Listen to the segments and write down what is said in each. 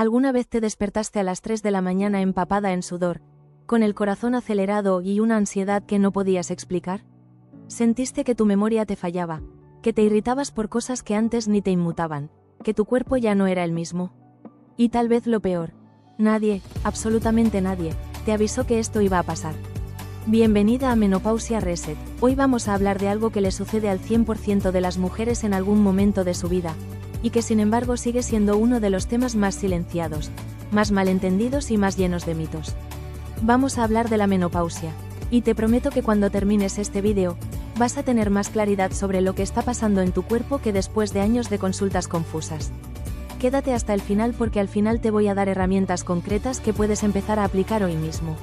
¿Alguna vez te despertaste a las 3 de la mañana empapada en sudor, con el corazón acelerado y una ansiedad que no podías explicar? Sentiste que tu memoria te fallaba, que te irritabas por cosas que antes ni te inmutaban, que tu cuerpo ya no era el mismo. Y tal vez lo peor, nadie, absolutamente nadie, te avisó que esto iba a pasar. Bienvenida a Menopausia Reset. Hoy vamos a hablar de algo que le sucede al 100% de las mujeres en algún momento de su vida, y que sin embargo sigue siendo uno de los temas más silenciados, más malentendidos y más llenos de mitos. Vamos a hablar de la menopausia, y te prometo que cuando termines este vídeo, vas a tener más claridad sobre lo que está pasando en tu cuerpo que después de años de consultas confusas. Quédate hasta el final porque al final te voy a dar herramientas concretas que puedes empezar a aplicar hoy mismo.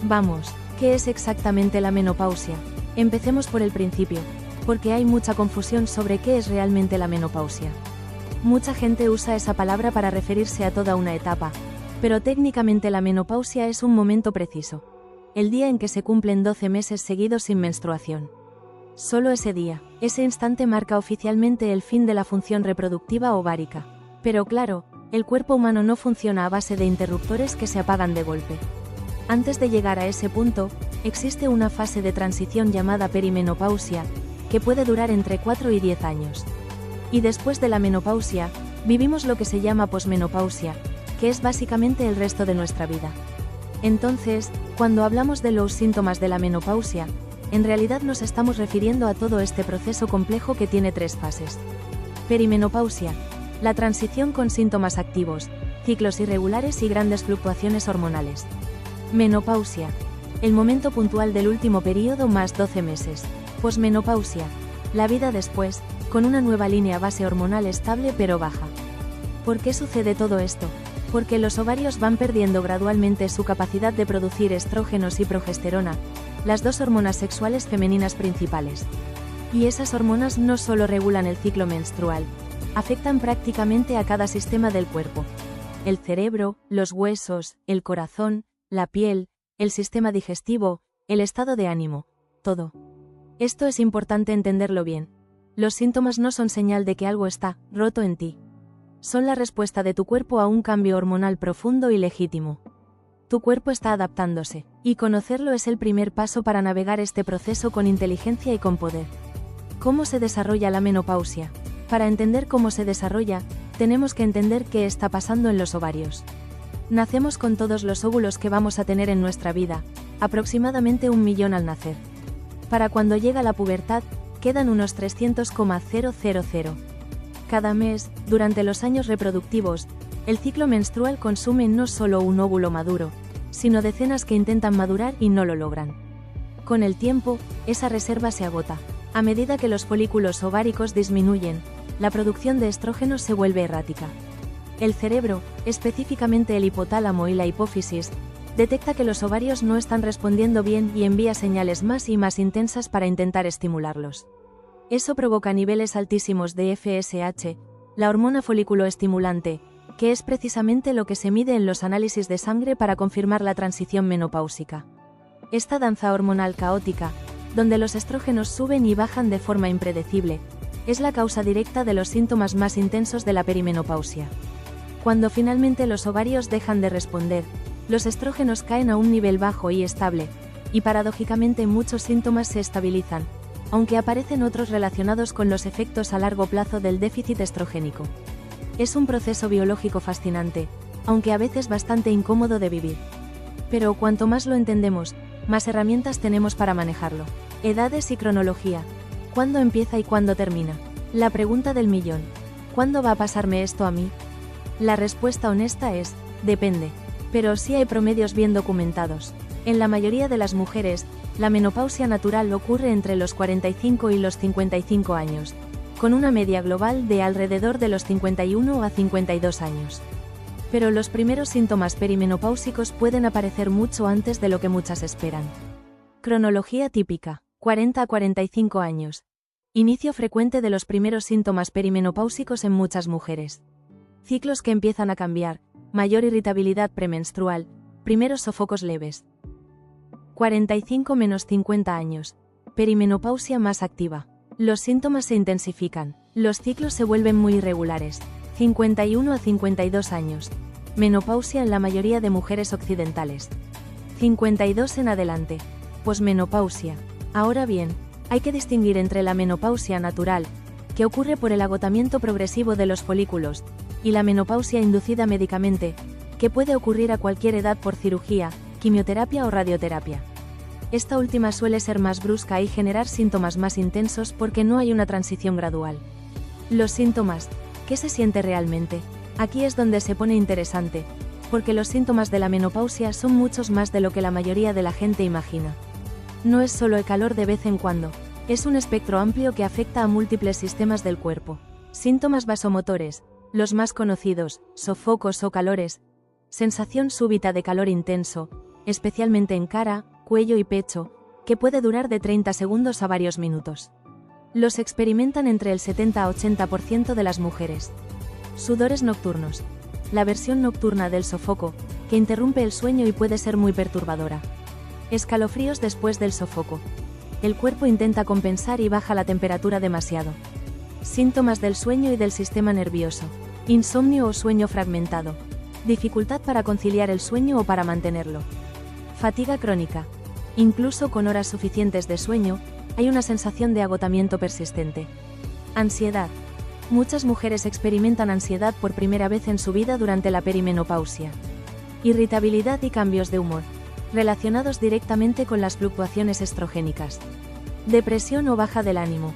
Vamos, ¿qué es exactamente la menopausia? Empecemos por el principio, porque hay mucha confusión sobre qué es realmente la menopausia. Mucha gente usa esa palabra para referirse a toda una etapa, pero técnicamente la menopausia es un momento preciso. El día en que se cumplen 12 meses seguidos sin menstruación. Solo ese día, ese instante marca oficialmente el fin de la función reproductiva ovárica. Pero claro, el cuerpo humano no funciona a base de interruptores que se apagan de golpe. Antes de llegar a ese punto, existe una fase de transición llamada perimenopausia, que puede durar entre 4 y 10 años. Y después de la menopausia, vivimos lo que se llama posmenopausia, que es básicamente el resto de nuestra vida. Entonces, cuando hablamos de los síntomas de la menopausia, en realidad nos estamos refiriendo a todo este proceso complejo que tiene 3 fases. Perimenopausia, la transición con síntomas activos, ciclos irregulares y grandes fluctuaciones hormonales. Menopausia, el momento puntual del último periodo más 12 meses. Posmenopausia, la vida después, con una nueva línea base hormonal estable pero baja. ¿Por qué sucede todo esto? Porque los ovarios van perdiendo gradualmente su capacidad de producir estrógenos y progesterona, las 2 hormonas sexuales femeninas principales. Y esas hormonas no solo regulan el ciclo menstrual, afectan prácticamente a cada sistema del cuerpo. El cerebro, los huesos, el corazón, la piel, el sistema digestivo, el estado de ánimo, todo. Esto es importante entenderlo bien. Los síntomas no son señal de que algo está roto en ti. Son la respuesta de tu cuerpo a un cambio hormonal profundo y legítimo. Tu cuerpo está adaptándose, y conocerlo es el primer paso para navegar este proceso con inteligencia y con poder. ¿Cómo se desarrolla la menopausia? Para entender cómo se desarrolla, tenemos que entender qué está pasando en los ovarios. Nacemos con todos los óvulos que vamos a tener en nuestra vida, aproximadamente 1 millón al nacer. Para cuando llega la pubertad, quedan unos 300,000. Cada mes, durante los años reproductivos, el ciclo menstrual consume no solo un óvulo maduro, sino decenas que intentan madurar y no lo logran. Con el tiempo, esa reserva se agota. A medida que los folículos ováricos disminuyen, la producción de estrógenos se vuelve errática. El cerebro, específicamente el hipotálamo y la hipófisis, detecta que los ovarios no están respondiendo bien y envía señales más y más intensas para intentar estimularlos. Eso provoca niveles altísimos de FSH, la hormona folículo estimulante, que es precisamente lo que se mide en los análisis de sangre para confirmar la transición menopáusica. Esta danza hormonal caótica, donde los estrógenos suben y bajan de forma impredecible, es la causa directa de los síntomas más intensos de la perimenopausia. Cuando finalmente los ovarios dejan de responder, los estrógenos caen a un nivel bajo y estable, y paradójicamente muchos síntomas se estabilizan, aunque aparecen otros relacionados con los efectos a largo plazo del déficit estrogénico. Es un proceso biológico fascinante, aunque a veces bastante incómodo de vivir. Pero cuanto más lo entendemos, más herramientas tenemos para manejarlo. Edades y cronología. ¿Cuándo empieza y cuándo termina? La pregunta del millón. ¿Cuándo va a pasarme esto a mí? La respuesta honesta es, depende. Pero sí hay promedios bien documentados. En la mayoría de las mujeres, la menopausia natural ocurre entre los 45 y los 55 años, con una media global de alrededor de los 51 a 52 años. Pero los primeros síntomas perimenopáusicos pueden aparecer mucho antes de lo que muchas esperan. Cronología típica, 40 a 45 años. Inicio frecuente de los primeros síntomas perimenopáusicos en muchas mujeres. Ciclos que empiezan a cambiar, mayor irritabilidad premenstrual, primeros sofocos leves. 45-50 años. Perimenopausia más activa. Los síntomas se intensifican. Los ciclos se vuelven muy irregulares. 51 a 52 años. Menopausia en la mayoría de mujeres occidentales. 52 en adelante. Posmenopausia. Ahora bien, hay que distinguir entre la menopausia natural, que ocurre por el agotamiento progresivo de los folículos, y la menopausia inducida médicamente, que puede ocurrir a cualquier edad por cirugía, quimioterapia o radioterapia. Esta última suele ser más brusca y generar síntomas más intensos porque no hay una transición gradual. Los síntomas. ¿Qué se siente realmente? Aquí es donde se pone interesante, porque los síntomas de la menopausia son muchos más de lo que la mayoría de la gente imagina. No es solo el calor de vez en cuando, es un espectro amplio que afecta a múltiples sistemas del cuerpo. Síntomas vasomotores, los más conocidos, sofocos o calores, sensación súbita de calor intenso, especialmente en cara, cuello y pecho, que puede durar de 30 segundos a varios minutos. Los experimentan entre el 70 a 80% de las mujeres. Sudores nocturnos. La versión nocturna del sofoco, que interrumpe el sueño y puede ser muy perturbadora. Escalofríos después del sofoco. El cuerpo intenta compensar y baja la temperatura demasiado. Síntomas del sueño y del sistema nervioso. Insomnio o sueño fragmentado. Dificultad para conciliar el sueño o para mantenerlo. Fatiga crónica. Incluso con horas suficientes de sueño, hay una sensación de agotamiento persistente. Ansiedad. Muchas mujeres experimentan ansiedad por primera vez en su vida durante la perimenopausia. Irritabilidad y cambios de humor, relacionados directamente con las fluctuaciones estrogénicas. Depresión o baja del ánimo.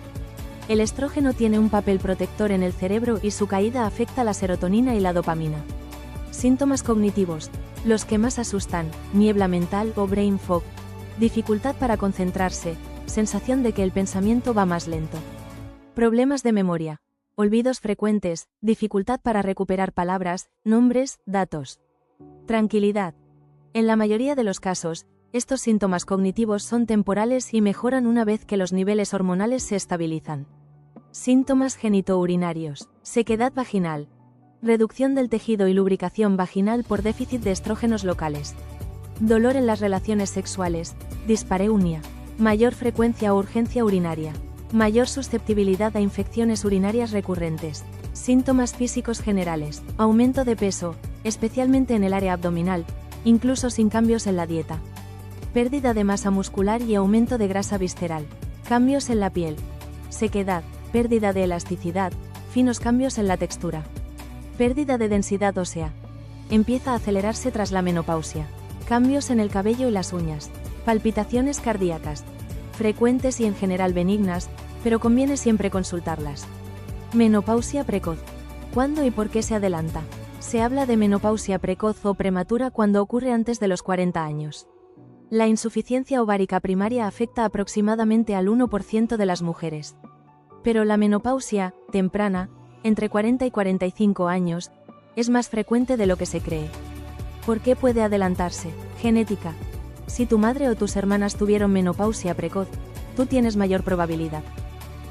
El estrógeno tiene un papel protector en el cerebro y su caída afecta la serotonina y la dopamina. Síntomas cognitivos, los que más asustan, niebla mental o brain fog, dificultad para concentrarse, sensación de que el pensamiento va más lento. Problemas de memoria. Olvidos frecuentes, dificultad para recuperar palabras, nombres, datos. Tranquilidad. En la mayoría de los casos, estos síntomas cognitivos son temporales y mejoran una vez que los niveles hormonales se estabilizan. Síntomas genitourinarios. Sequedad vaginal. Reducción del tejido y lubricación vaginal por déficit de estrógenos locales. Dolor en las relaciones sexuales. Dispareunia. Mayor frecuencia o urgencia urinaria. Mayor susceptibilidad a infecciones urinarias recurrentes. Síntomas físicos generales. Aumento de peso, especialmente en el área abdominal, incluso sin cambios en la dieta. Pérdida de masa muscular y aumento de grasa visceral. Cambios en la piel. Sequedad, pérdida de elasticidad, finos cambios en la textura. Pérdida de densidad ósea. Empieza a acelerarse tras la menopausia. Cambios en el cabello y las uñas. Palpitaciones cardíacas. Frecuentes y en general benignas, pero conviene siempre consultarlas. Menopausia precoz. ¿Cuándo y por qué se adelanta? Se habla de menopausia precoz o prematura cuando ocurre antes de los 40 años. La insuficiencia ovárica primaria afecta aproximadamente al 1% de las mujeres. Pero la menopausia, temprana, entre 40 y 45 años, es más frecuente de lo que se cree. ¿Por qué puede adelantarse? Genética. Si tu madre o tus hermanas tuvieron menopausia precoz, tú tienes mayor probabilidad.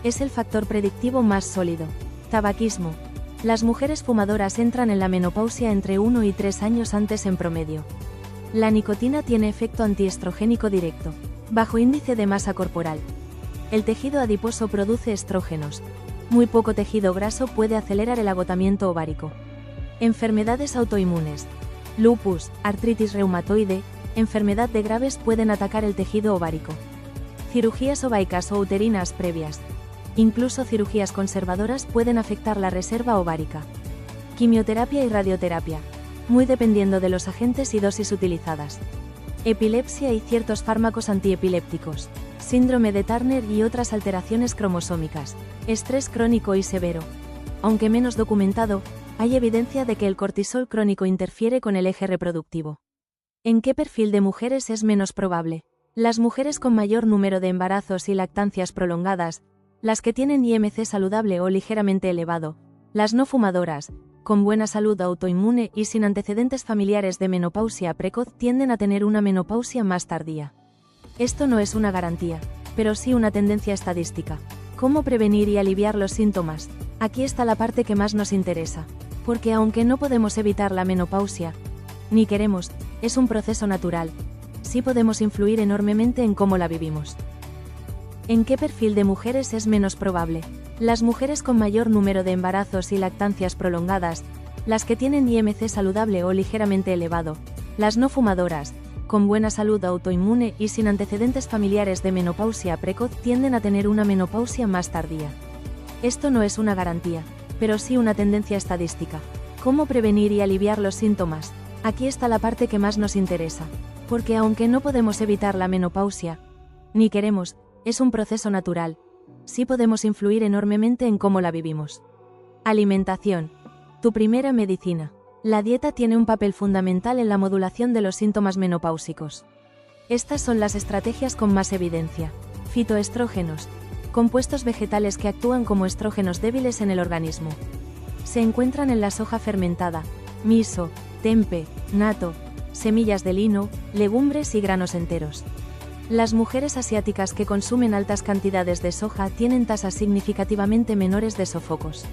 Es el factor predictivo más sólido. Tabaquismo. Las mujeres fumadoras entran en la menopausia entre 1 y 3 años antes en promedio. La nicotina tiene efecto antiestrogénico directo. Bajo índice de masa corporal. El tejido adiposo produce estrógenos. Muy poco tejido graso puede acelerar el agotamiento ovárico. Enfermedades autoinmunes. Lupus, artritis reumatoide, enfermedad de Graves pueden atacar el tejido ovárico. Cirugías ovaicas o uterinas previas. Incluso cirugías conservadoras pueden afectar la reserva ovárica. Quimioterapia y radioterapia. Muy dependiendo de los agentes y dosis utilizadas. Epilepsia y ciertos fármacos antiepilépticos. Síndrome de Turner y otras alteraciones cromosómicas. Estrés crónico y severo. Aunque menos documentado, hay evidencia de que el cortisol crónico interfiere con el eje reproductivo. ¿En qué perfil de mujeres es menos probable? Las mujeres con mayor número de embarazos y lactancias prolongadas, las que tienen IMC saludable o ligeramente elevado, las no fumadoras, con buena salud autoinmune y sin antecedentes familiares de menopausia precoz tienden a tener una menopausia más tardía. Esto no es una garantía, pero sí una tendencia estadística. ¿Cómo prevenir y aliviar los síntomas? Aquí está la parte que más nos interesa, porque aunque no podemos evitar la menopausia, ni queremos, es un proceso natural, sí podemos influir enormemente en cómo la vivimos. ¿En qué perfil de mujeres es menos probable? Las mujeres con mayor número de embarazos y lactancias prolongadas, Las que tienen IMC saludable o ligeramente elevado, las no fumadoras, con buena salud autoinmune y sin antecedentes familiares de menopausia precoz tienden a tener una menopausia más tardía. Esto no es una garantía, pero sí una tendencia estadística. ¿Cómo prevenir y aliviar los síntomas? Aquí está la parte que más nos interesa, porque aunque no podemos evitar la menopausia, ni queremos, es un proceso natural, sí podemos influir enormemente en cómo la vivimos. Alimentación. Tu primera medicina. La dieta tiene un papel fundamental en la modulación de los síntomas menopáusicos. Estas son las estrategias con más evidencia. Fitoestrógenos. Compuestos vegetales que actúan como estrógenos débiles en el organismo. Se encuentran en la soja fermentada, miso, tempe, natto, semillas de lino, legumbres y granos enteros. Las mujeres asiáticas que consumen altas cantidades de soja tienen tasas significativamente menores de sofocos.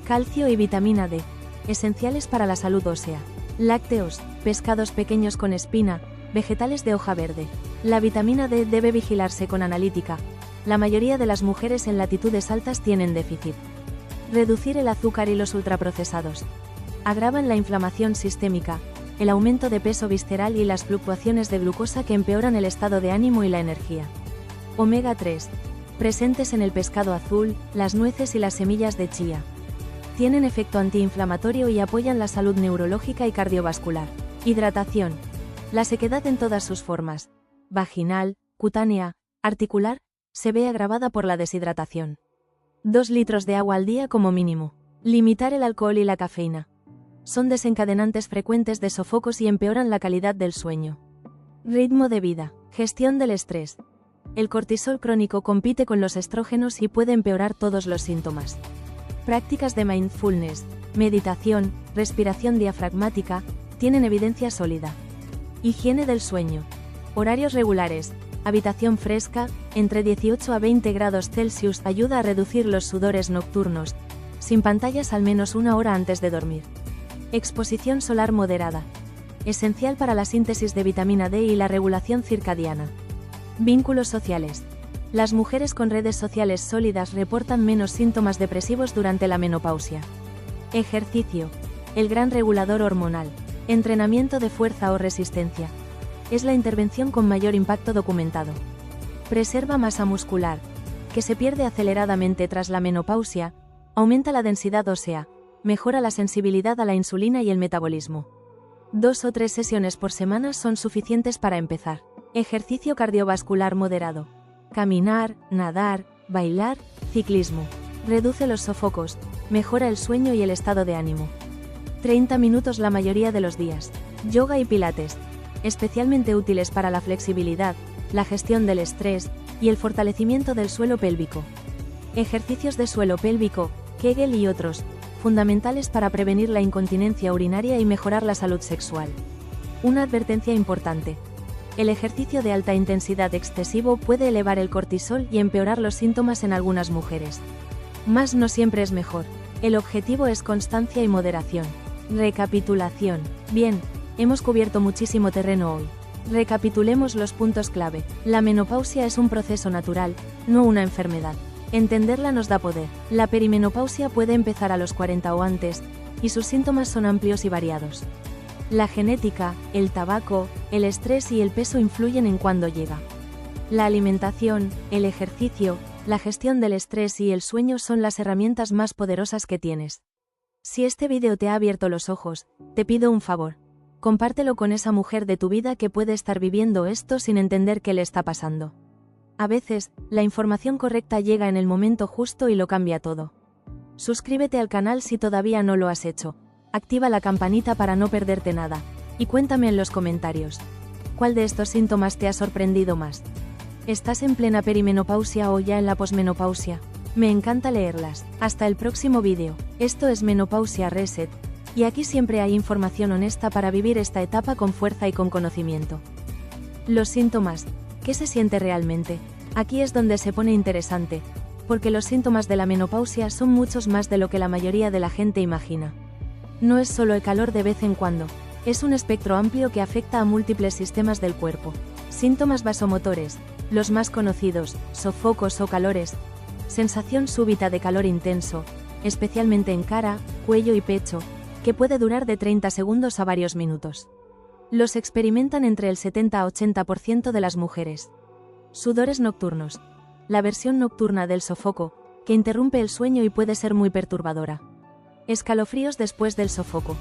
Calcio y vitamina D, esenciales para la salud ósea. Lácteos, pescados pequeños con espina, vegetales de hoja verde. La vitamina D debe vigilarse con analítica. La mayoría de las mujeres en latitudes altas tienen déficit. Reducir el azúcar y los ultraprocesados. Agravan la inflamación sistémica, el aumento de peso visceral y las fluctuaciones de glucosa que empeoran el estado de ánimo y la energía. Omega 3. Presentes en el pescado azul, las nueces y las semillas de chía. Tienen efecto antiinflamatorio y apoyan la salud neurológica y cardiovascular. Hidratación. La sequedad en todas sus formas, vaginal, cutánea, articular, se ve agravada por la deshidratación. 2 litros de agua al día como mínimo. Limitar el alcohol y la cafeína. Son desencadenantes frecuentes de sofocos y empeoran la calidad del sueño. Ritmo de vida. Gestión del estrés. El cortisol crónico compite con los estrógenos y puede empeorar todos los síntomas. Prácticas de mindfulness, meditación, respiración diafragmática, tienen evidencia sólida. Higiene del sueño. Horarios regulares, habitación fresca, entre 18 a 20 grados Celsius ayuda a reducir los sudores nocturnos, sin pantallas al menos 1 hora antes de dormir. Exposición solar moderada. Esencial para la síntesis de vitamina D y la regulación circadiana. Vínculos sociales. Las mujeres con redes sociales sólidas reportan menos síntomas depresivos durante la menopausia. Ejercicio. El gran regulador hormonal. Entrenamiento de fuerza o resistencia. Es la intervención con mayor impacto documentado. Preserva masa muscular, que se pierde aceleradamente tras la menopausia, aumenta la densidad ósea, mejora la sensibilidad a la insulina y el metabolismo. 2 o 3 sesiones por semana son suficientes para empezar. Ejercicio cardiovascular moderado. Caminar, nadar, bailar, ciclismo. Reduce los sofocos, mejora el sueño y el estado de ánimo. 30 minutos la mayoría de los días. Yoga y pilates. Especialmente útiles para la flexibilidad, la gestión del estrés y el fortalecimiento del suelo pélvico. Ejercicios de suelo pélvico, Kegel y otros, fundamentales para prevenir la incontinencia urinaria y mejorar la salud sexual. Una advertencia importante. El ejercicio de alta intensidad excesivo puede elevar el cortisol y empeorar los síntomas en algunas mujeres. Más no siempre es mejor. El objetivo es constancia y moderación. Recapitulación. Bien, hemos cubierto muchísimo terreno hoy. Recapitulemos los puntos clave. La menopausia es un proceso natural, no una enfermedad. Entenderla nos da poder. La perimenopausia puede empezar a los 40 o antes, y sus síntomas son amplios y variados. La genética, el tabaco, el estrés y el peso influyen en cuándo llega. La alimentación, el ejercicio, la gestión del estrés y el sueño son las herramientas más poderosas que tienes. Si este vídeo te ha abierto los ojos, te pido un favor. Compártelo con esa mujer de tu vida que puede estar viviendo esto sin entender qué le está pasando. A veces, la información correcta llega en el momento justo y lo cambia todo. Suscríbete al canal si todavía no lo has hecho. Activa la campanita para no perderte nada. Y cuéntame en los comentarios. ¿Cuál de estos síntomas te ha sorprendido más? ¿Estás en plena perimenopausia o ya en la posmenopausia? Me encanta leerlas. Hasta el próximo vídeo. Esto es Menopausia Reset. Y aquí siempre hay información honesta para vivir esta etapa con fuerza y con conocimiento. Los síntomas. ¿Qué se siente realmente? Aquí es donde se pone interesante, porque los síntomas de la menopausia son muchos más de lo que la mayoría de la gente imagina. No es solo el calor de vez en cuando, es un espectro amplio que afecta a múltiples sistemas del cuerpo. Síntomas vasomotores, los más conocidos, sofocos o calores, sensación súbita de calor intenso, especialmente en cara, cuello y pecho, que puede durar de 30 segundos a varios minutos. Los experimentan entre el 70 a 80% de las mujeres. Sudores nocturnos. La versión nocturna del sofoco, que interrumpe el sueño y puede ser muy perturbadora. Escalofríos después del sofoco.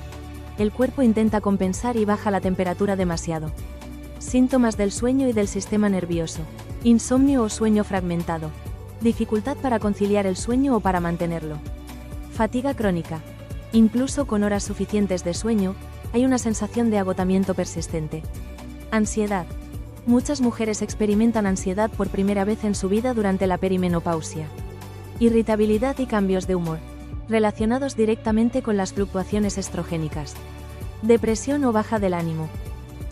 El cuerpo intenta compensar y baja la temperatura demasiado. Síntomas del sueño y del sistema nervioso. Insomnio o sueño fragmentado. Dificultad para conciliar el sueño o para mantenerlo. Fatiga crónica. Incluso con horas suficientes de sueño, hay una sensación de agotamiento persistente. Ansiedad. Muchas mujeres experimentan ansiedad por primera vez en su vida durante la perimenopausia. Irritabilidad y cambios de humor, relacionados directamente con las fluctuaciones estrogénicas. Depresión o baja del ánimo.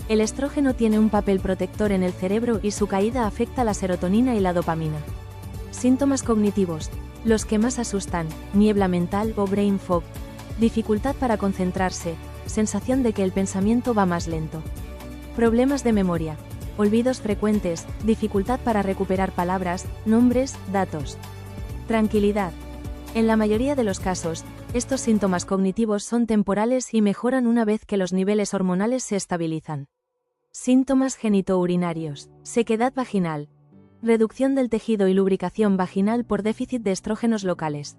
El estrógeno tiene un papel protector en el cerebro y su caída afecta la serotonina y la dopamina. Síntomas cognitivos. Los que más asustan: niebla mental o brain fog. Dificultad para concentrarse, sensación de que el pensamiento va más lento. Problemas de memoria. Olvidos frecuentes, dificultad para recuperar palabras, nombres, datos. Tranquilidad. En la mayoría de los casos, estos síntomas cognitivos son temporales y mejoran una vez que los niveles hormonales se estabilizan. Síntomas genitourinarios. Sequedad vaginal. Reducción del tejido y lubricación vaginal por déficit de estrógenos locales.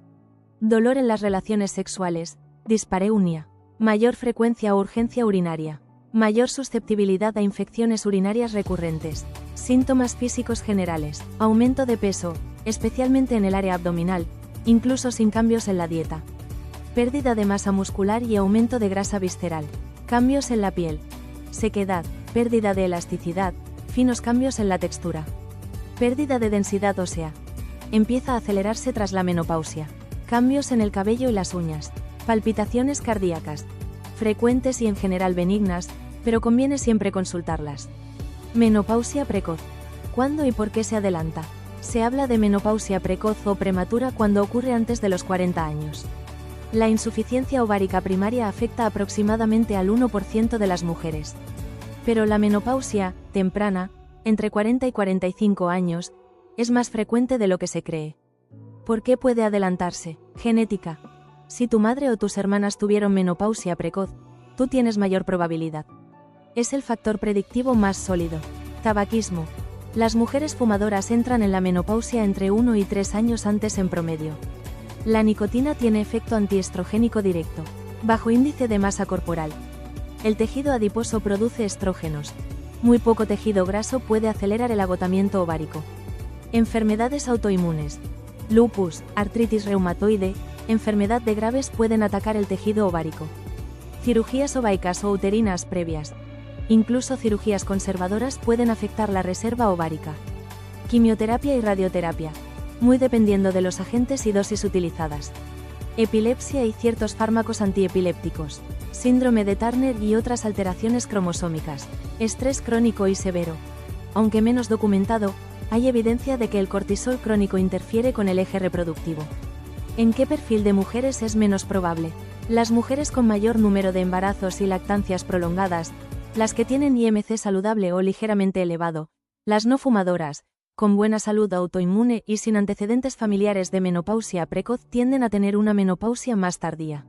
Dolor en las relaciones sexuales. Dispareunia. Mayor frecuencia o urgencia urinaria. Mayor susceptibilidad a infecciones urinarias recurrentes. Síntomas físicos generales. Aumento de peso, especialmente en el área abdominal, incluso sin cambios en la dieta. Pérdida de masa muscular y aumento de grasa visceral. Cambios en la piel. Sequedad, pérdida de elasticidad, finos cambios en la textura. Pérdida de densidad ósea. Empieza a acelerarse tras la menopausia. Cambios en el cabello y las uñas. Palpitaciones cardíacas. Frecuentes y en general benignas, pero conviene siempre consultarlas. Menopausia precoz. ¿Cuándo y por qué se adelanta? Se habla de menopausia precoz o prematura cuando ocurre antes de los 40 años. La insuficiencia ovárica primaria afecta aproximadamente al 1% de las mujeres. Pero la menopausia, temprana, entre 40 y 45 años, es más frecuente de lo que se cree. ¿Por qué puede adelantarse? Genética. Si tu madre o tus hermanas tuvieron menopausia precoz, tú tienes mayor probabilidad. Es el factor predictivo más sólido. Tabaquismo. Las mujeres fumadoras entran en la menopausia entre 1 y 3 años antes en promedio. La nicotina tiene efecto antiestrogénico directo. Bajo índice de masa corporal. El tejido adiposo produce estrógenos. Muy poco tejido graso puede acelerar el agotamiento ovárico. Enfermedades autoinmunes. Lupus, artritis reumatoide, enfermedad de Graves pueden atacar el tejido ovárico. Cirugías ovaicas o uterinas previas. Incluso cirugías conservadoras pueden afectar la reserva ovárica. Quimioterapia y radioterapia. Muy dependiendo de los agentes y dosis utilizadas. Epilepsia y ciertos fármacos antiepilépticos. Síndrome de Turner y otras alteraciones cromosómicas. Estrés crónico y severo. Aunque menos documentado, hay evidencia de que el cortisol crónico interfiere con el eje reproductivo. ¿En qué perfil de mujeres es menos probable? Las mujeres con mayor número de embarazos y lactancias prolongadas, las que tienen IMC saludable o ligeramente elevado, las no fumadoras, con buena salud autoinmune y sin antecedentes familiares de menopausia precoz tienden a tener una menopausia más tardía.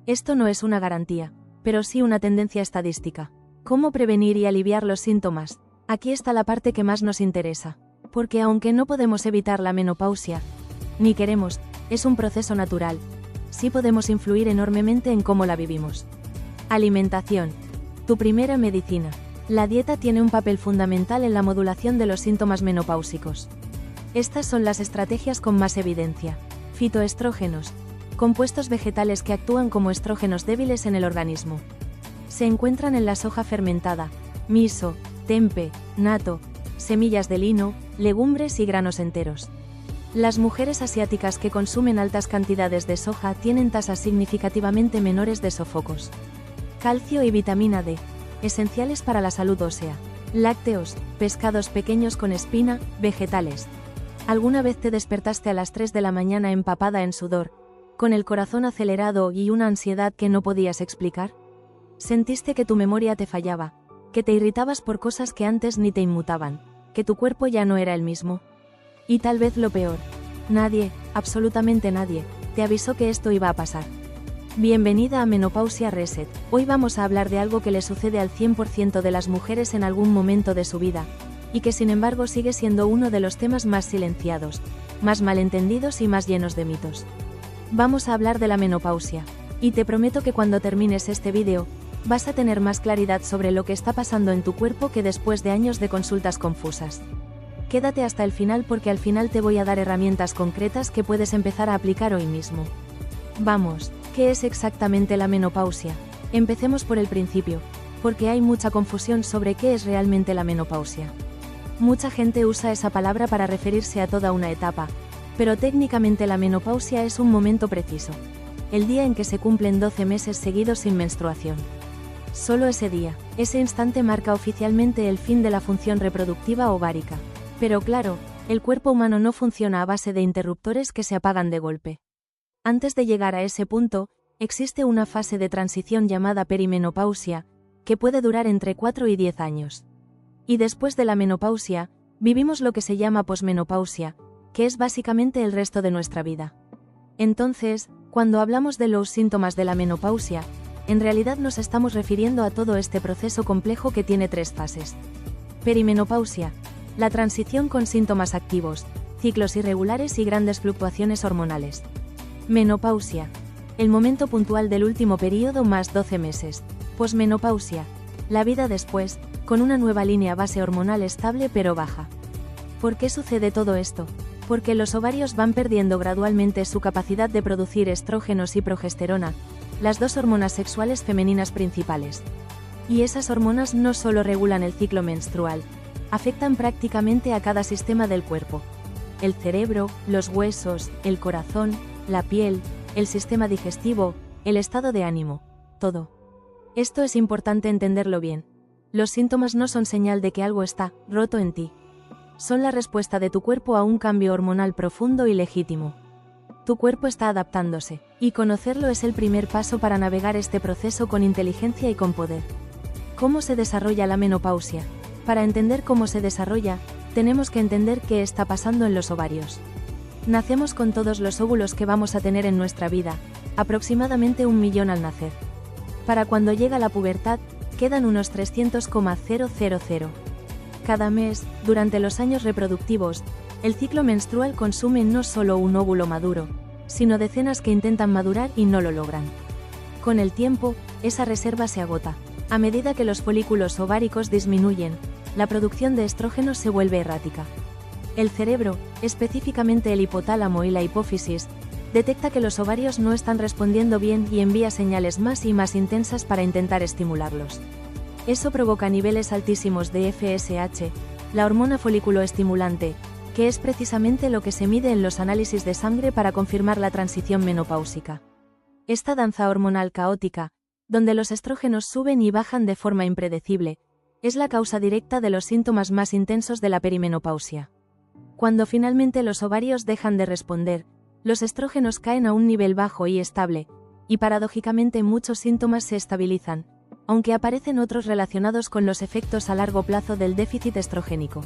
Esto no es una garantía, pero sí una tendencia estadística. ¿Cómo prevenir y aliviar los síntomas? Aquí está la parte que más nos interesa, porque aunque no podemos evitar la menopausia, ni queremos, es un proceso natural. Sí podemos influir enormemente en cómo la vivimos. Alimentación. Tu primera medicina. La dieta tiene un papel fundamental en la modulación de los síntomas menopáusicos. Estas son las estrategias con más evidencia. Fitoestrógenos. Compuestos vegetales que actúan como estrógenos débiles en el organismo. Se encuentran en la soja fermentada, miso, tempe, natto, semillas de lino, legumbres y granos enteros. Las mujeres asiáticas que consumen altas cantidades de soja tienen tasas significativamente menores de sofocos. Calcio y vitamina D, esenciales para la salud ósea. Lácteos, pescados pequeños con espina, vegetales. ¿Alguna vez te despertaste a las 3 de la mañana empapada en sudor, con el corazón acelerado y una ansiedad que no podías explicar? ¿Sentiste que tu memoria te fallaba, que te irritabas por cosas que antes ni te inmutaban, que tu cuerpo ya no era el mismo? Y tal vez lo peor, nadie, absolutamente nadie, te avisó que esto iba a pasar. Bienvenida a Menopausia Reset. Hoy vamos a hablar de algo que le sucede al 100% de las mujeres en algún momento de su vida, y que sin embargo sigue siendo uno de los temas más silenciados, más malentendidos y más llenos de mitos. Vamos a hablar de la menopausia, y te prometo que cuando termines este vídeo, vas a tener más claridad sobre lo que está pasando en tu cuerpo que después de años de consultas confusas. Quédate hasta el final porque al final te voy a dar herramientas concretas que puedes empezar a aplicar hoy mismo. Vamos, ¿qué es exactamente la menopausia? Empecemos por el principio, porque hay mucha confusión sobre qué es realmente la menopausia. Mucha gente usa esa palabra para referirse a toda una etapa, pero técnicamente la menopausia es un momento preciso. El día en que se cumplen 12 meses seguidos sin menstruación. Solo ese día, ese instante marca oficialmente el fin de la función reproductiva ovárica. Pero claro, el cuerpo humano no funciona a base de interruptores que se apagan de golpe. Antes de llegar a ese punto, existe una fase de transición llamada perimenopausia, que puede durar entre 4 y 10 años. Y después de la menopausia, vivimos lo que se llama posmenopausia, que es básicamente el resto de nuestra vida. Entonces, cuando hablamos de los síntomas de la menopausia, en realidad nos estamos refiriendo a todo este proceso complejo que tiene 3 fases. Perimenopausia, la transición con síntomas activos, ciclos irregulares y grandes fluctuaciones hormonales. Menopausia, el momento puntual del último periodo más 12 meses. Posmenopausia, la vida después, con una nueva línea base hormonal estable pero baja. ¿Por qué sucede todo esto? Porque los ovarios van perdiendo gradualmente su capacidad de producir estrógenos y progesterona, las 2 hormonas sexuales femeninas principales. Y esas hormonas no solo regulan el ciclo menstrual, afectan prácticamente a cada sistema del cuerpo. El cerebro, los huesos, el corazón, la piel, el sistema digestivo, el estado de ánimo, todo. Esto es importante entenderlo bien. Los síntomas no son señal de que algo está roto en ti. Son la respuesta de tu cuerpo a un cambio hormonal profundo y legítimo. Tu cuerpo está adaptándose, y conocerlo es el primer paso para navegar este proceso con inteligencia y con poder. ¿Cómo se desarrolla la menopausia? Para entender cómo se desarrolla, tenemos que entender qué está pasando en los ovarios. Nacemos con todos los óvulos que vamos a tener en nuestra vida, aproximadamente 1 millón al nacer. Para cuando llega la pubertad, quedan unos 300,000. Cada mes, durante los años reproductivos, el ciclo menstrual consume no solo un óvulo maduro, sino decenas que intentan madurar y no lo logran. Con el tiempo, esa reserva se agota. A medida que los folículos ováricos disminuyen, la producción de estrógenos se vuelve errática. El cerebro, específicamente el hipotálamo y la hipófisis, detecta que los ovarios no están respondiendo bien y envía señales más y más intensas para intentar estimularlos. Eso provoca niveles altísimos de FSH, la hormona folículo-estimulante, que es precisamente lo que se mide en los análisis de sangre para confirmar la transición menopáusica. Esta danza hormonal caótica, donde los estrógenos suben y bajan de forma impredecible, es la causa directa de los síntomas más intensos de la perimenopausia. Cuando finalmente los ovarios dejan de responder, los estrógenos caen a un nivel bajo y estable, y paradójicamente muchos síntomas se estabilizan, aunque aparecen otros relacionados con los efectos a largo plazo del déficit estrogénico.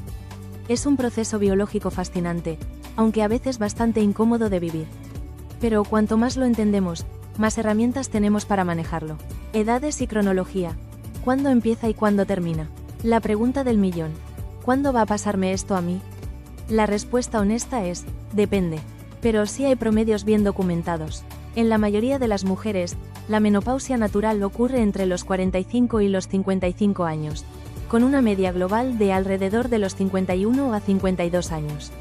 Es un proceso biológico fascinante, aunque a veces bastante incómodo de vivir. Pero cuanto más lo entendemos, más herramientas tenemos para manejarlo. Edades y cronología. ¿Cuándo empieza y cuándo termina? La pregunta del millón. ¿Cuándo va a pasarme esto a mí? La respuesta honesta es, depende. Pero sí hay promedios bien documentados. En la mayoría de las mujeres, la menopausia natural ocurre entre los 45 y los 55 años, con una media global de alrededor de los 51 a 52 años.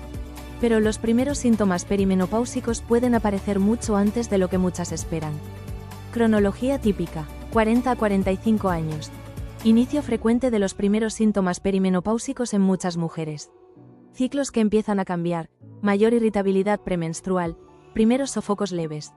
Pero los primeros síntomas perimenopáusicos pueden aparecer mucho antes de lo que muchas esperan. Cronología típica, 40 a 45 años. Inicio frecuente de los primeros síntomas perimenopáusicos en muchas mujeres. Ciclos que empiezan a cambiar, mayor irritabilidad premenstrual, primeros sofocos leves.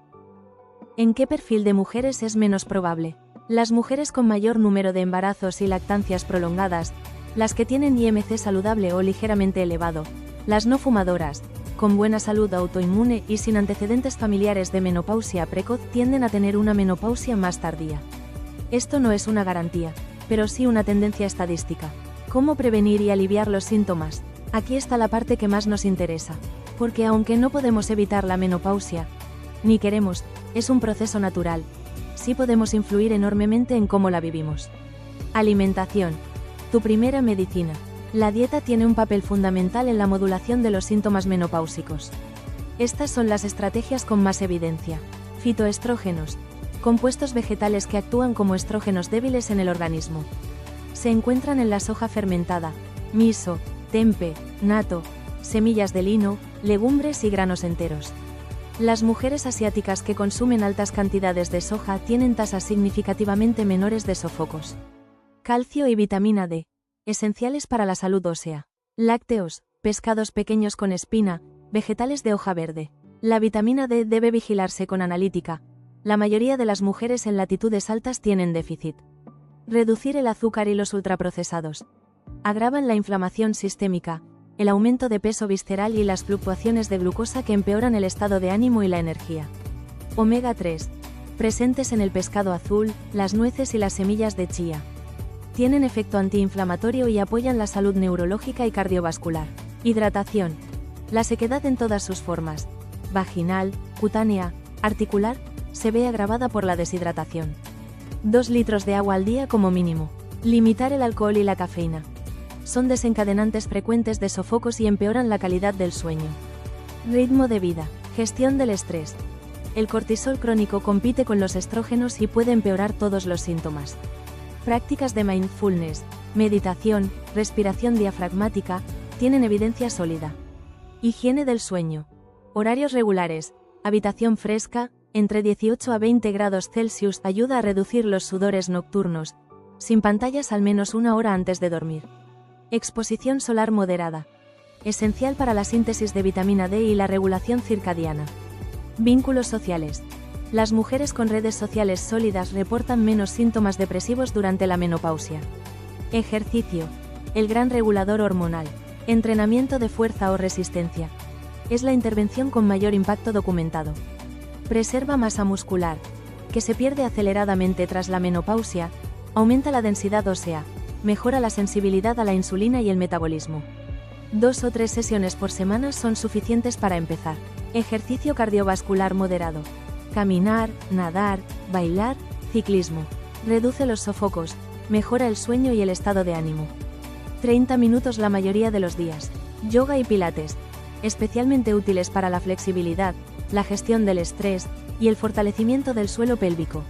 ¿En qué perfil de mujeres es menos probable? Las mujeres con mayor número de embarazos y lactancias prolongadas, las que tienen IMC saludable o ligeramente elevado, las no fumadoras, con buena salud autoinmune y sin antecedentes familiares de menopausia precoz tienden a tener una menopausia más tardía. Esto no es una garantía, pero sí una tendencia estadística. ¿Cómo prevenir y aliviar los síntomas? Aquí está la parte que más nos interesa, porque aunque no podemos evitar la menopausia, ni queremos, es un proceso natural, sí podemos influir enormemente en cómo la vivimos. Alimentación. Tu primera medicina. La dieta tiene un papel fundamental en la modulación de los síntomas menopáusicos. Estas son las estrategias con más evidencia. Fitoestrógenos. Compuestos vegetales que actúan como estrógenos débiles en el organismo. Se encuentran en la soja fermentada, miso, tempe, natto, semillas de lino, legumbres y granos enteros. Las mujeres asiáticas que consumen altas cantidades de soja tienen tasas significativamente menores de sofocos. Calcio y vitamina D, esenciales para la salud ósea. Lácteos, pescados pequeños con espina, vegetales de hoja verde. La vitamina D debe vigilarse con analítica. La mayoría de las mujeres en latitudes altas tienen déficit. Reducir el azúcar y los ultraprocesados. Agravan la inflamación sistémica, el aumento de peso visceral y las fluctuaciones de glucosa que empeoran el estado de ánimo y la energía. Omega 3. Presentes en el pescado azul, las nueces y las semillas de chía. Tienen efecto antiinflamatorio y apoyan la salud neurológica y cardiovascular. Hidratación. La sequedad en todas sus formas, vaginal, cutánea, articular, se ve agravada por la deshidratación. 2 litros de agua al día como mínimo. Limitar el alcohol y la cafeína. Son desencadenantes frecuentes de sofocos y empeoran la calidad del sueño. Ritmo de vida. Gestión del estrés. El cortisol crónico compite con los estrógenos y puede empeorar todos los síntomas. Prácticas de mindfulness, meditación, respiración diafragmática, tienen evidencia sólida. Higiene del sueño. Horarios regulares, habitación fresca, entre 18 a 20 grados Celsius ayuda a reducir los sudores nocturnos, sin pantallas al menos 1 hora antes de dormir. Exposición solar moderada. Esencial para la síntesis de vitamina D y la regulación circadiana. Vínculos sociales. Las mujeres con redes sociales sólidas reportan menos síntomas depresivos durante la menopausia. Ejercicio. El gran regulador hormonal. Entrenamiento de fuerza o resistencia. Es la intervención con mayor impacto documentado. Preserva masa muscular, que se pierde aceleradamente tras la menopausia, aumenta la densidad ósea, mejora la sensibilidad a la insulina y el metabolismo. 2 o 3 sesiones por semana son suficientes para empezar. Ejercicio cardiovascular moderado. Caminar, nadar, bailar, ciclismo. Reduce los sofocos, mejora el sueño y el estado de ánimo. 30 minutos la mayoría de los días. Yoga y pilates, especialmente útiles para la flexibilidad, la gestión del estrés y el fortalecimiento del suelo pélvico.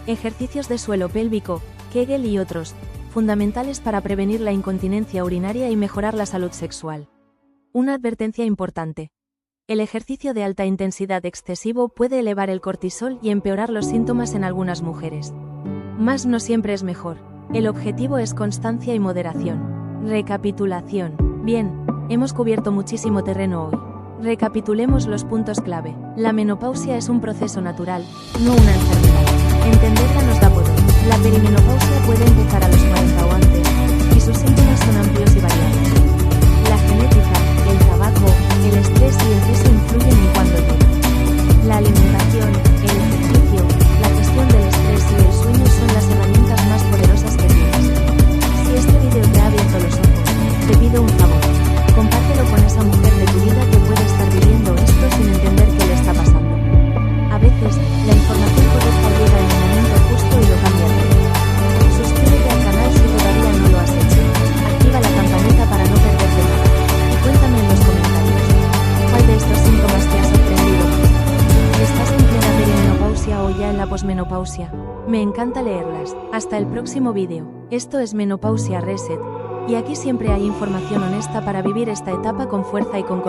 Ejercicios de suelo pélvico, Kegel y otros, fundamentales para prevenir la incontinencia urinaria y mejorar la salud sexual. Una advertencia importante. El ejercicio de alta intensidad excesivo puede elevar el cortisol y empeorar los síntomas en algunas mujeres. Más no siempre es mejor. El objetivo es constancia y moderación. Recapitulación. Bien, hemos cubierto muchísimo terreno hoy. Recapitulemos los puntos clave. La menopausia es un proceso natural, no una enfermedad. Entenderla nos da poder. La perimenopausia puede empezar a los 40 o antes, y sus síntomas son amplios y variados. La genética, el tabaco, el estrés y el peso influyen en cuándo llega. La alimentación, el ejercicio, la gestión del estrés y el sueño son las herramientas más poderosas que tienes. Si este vídeo te ha abierto los ojos, te pido un favor. Compártelo con esa mujer de tu vida que puede estar viviendo esto sin entender qué le está pasando. A veces, la información correcta llega en el momento justo y lo cambia todo. Suscríbete al canal si todavía no lo has hecho. Activa la campanita para no perderte nada. Y cuéntame en los comentarios. ¿Cuál de estos síntomas te ha sorprendido más? ¿Estás en plena perimenopausia o ya en la posmenopausia? Me encanta leerlas. Hasta el próximo vídeo. Esto es Menopausia Reset. Y aquí siempre hay información honesta para vivir esta etapa con fuerza y con conocimiento.